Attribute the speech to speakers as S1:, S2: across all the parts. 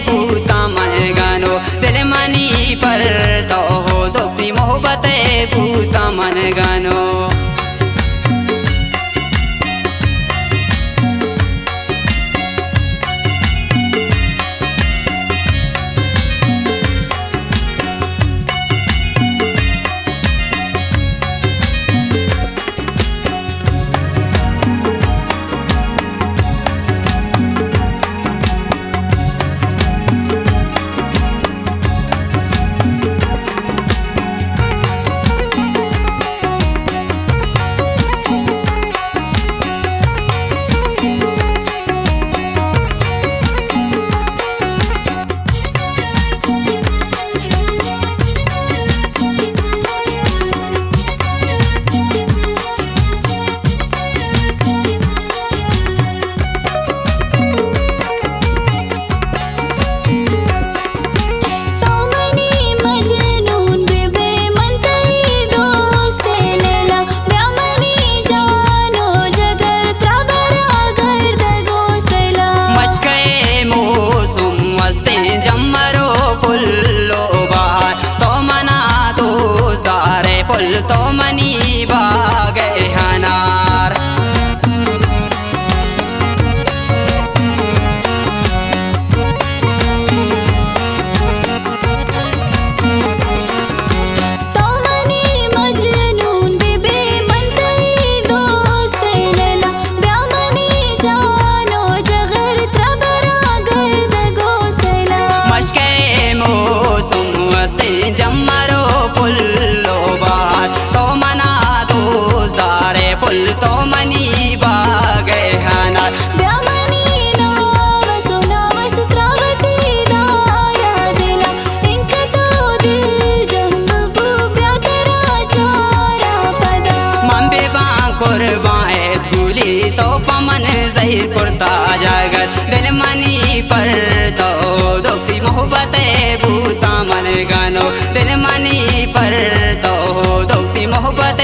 S1: भूता मन गानो दिल मनी पर तो हो दोस्ती मोहब्बत भूता मन गानो। तो मनी बागे हनार तो मनी मजनून बेबे मनतई दोस्त लैला ब्यामनी जानो जगर त्रबरा गर्द गोसला मशके मौसम वस्ते जम्मरो पुल्लो तो मना दोस्तारे पुल तो मनी बागे हनार ब्यामनी नावस नावस त्रावती दाया दिला इंक तो दिल जम्ब बुब्या तेरा चारा पदा मंबे बांकुरबाए स्कूली तो पमन सही कुर्ता जागत दिल मनी पर तो दोस्ती मोहब्बत भूता मन गानो दिल मनी पर तो दोस्ती मोहब्बत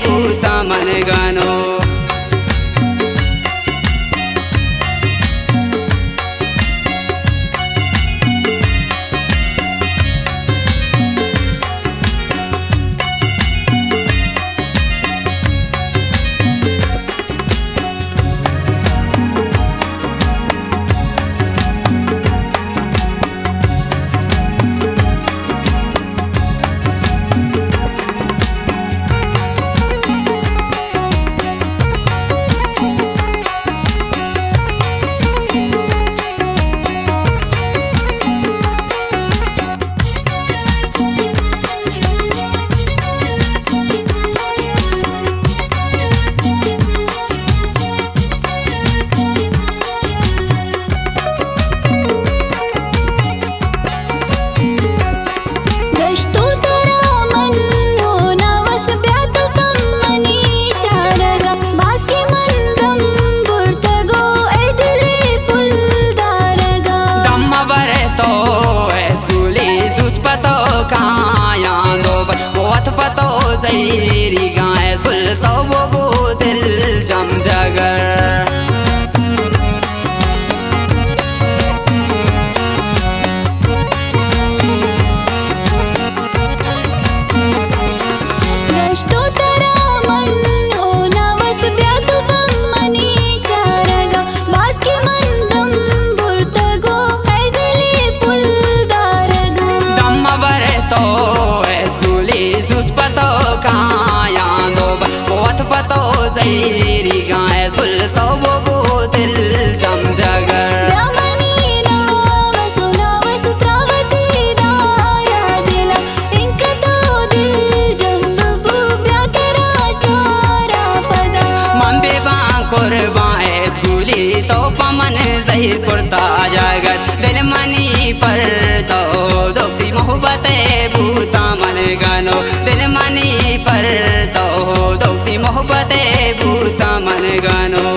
S1: भूता मन गानो। ज़हीरी गाए सुल तो वो दिल जम जगर रश्तो तेरा मन हो नवस ब्यातु बम मनी चारगा बास के मंदम बुर्तगो है दिली पुल दारगा दम बरे तो स्कूली जुत पतो काया दो बहुत पतो ज़हीरी गाए सुल तो वो दिल जम जगर तो पमन सही कुर्ता जागत दिल मनी पर तो दोस्ती मोहब्बत भूता मन गानो दिल मनी पर तो दोस्ती मोहब्बत भूता मन गानो।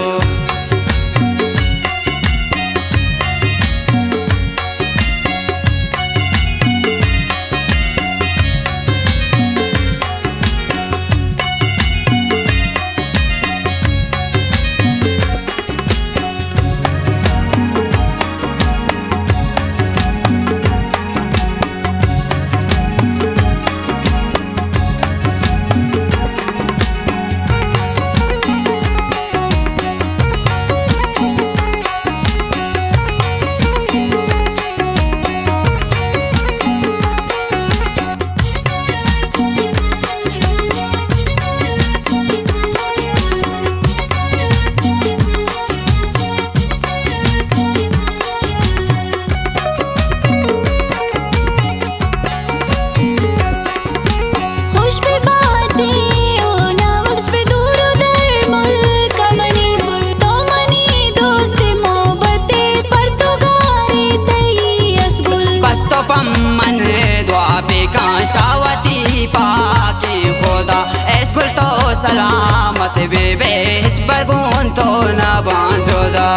S2: बेबे हिच बरगुन तो ना बांझोदा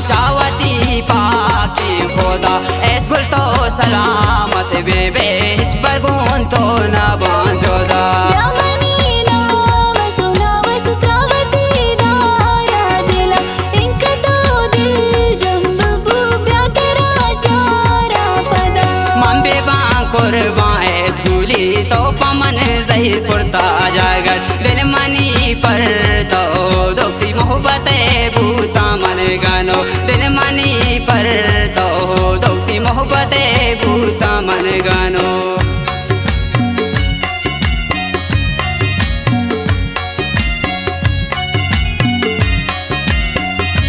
S2: शावती पाके खोदा एसगुल तो सलामत बेबे हिच बरगुन तो ना बांझोदा तो पमन सही पुरता जागर दिल मनी पर तो दोस्ती मोहब्बत भूता मन गानो दिल मनी पर तो दोस्ती मोहब्बत भूता मन गानो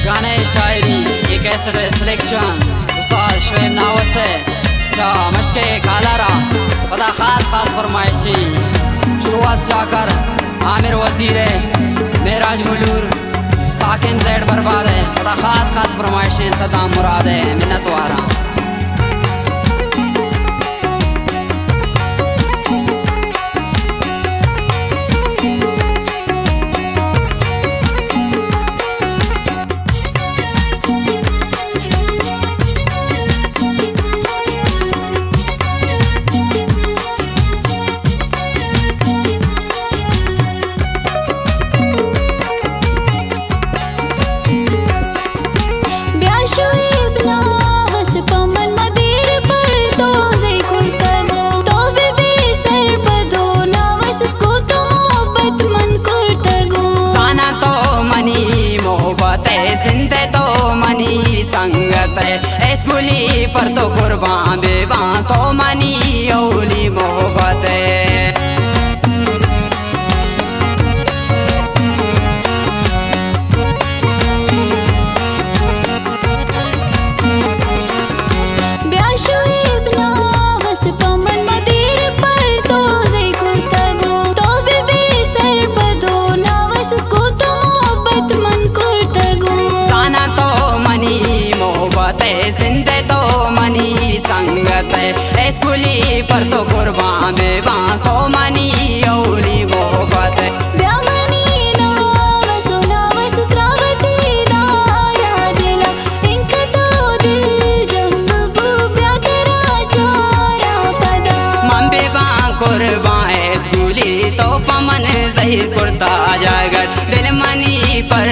S2: गाने शायरी ये कैसे सिलेक्शन उस्ताद शोएब नावत से मशके कालारा पता खास फरमाइशी शुआस जाकर आमिर वजीर मेराज मुलूर साकिन ज़ैड बर्बाद है पता खास फरमाइशी सदाम मुराद है मिन्नत वारा एसगुली पर तो कुर्बान बेवा तो मनी औली मोहब्बत जिंदे तो मनी संगत एसगुली पर तो कुर्बान बेवा तो मनी औली मोहब्बत कुर्बान एसगुली तो पमन सही कुर्ता जागर दिल मनी पर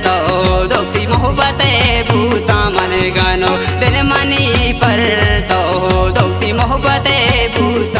S2: तो दोस्ती मोहब्बत भूता मन गानो दिल मनी पर तो दोस्ती मोहब्बत भूत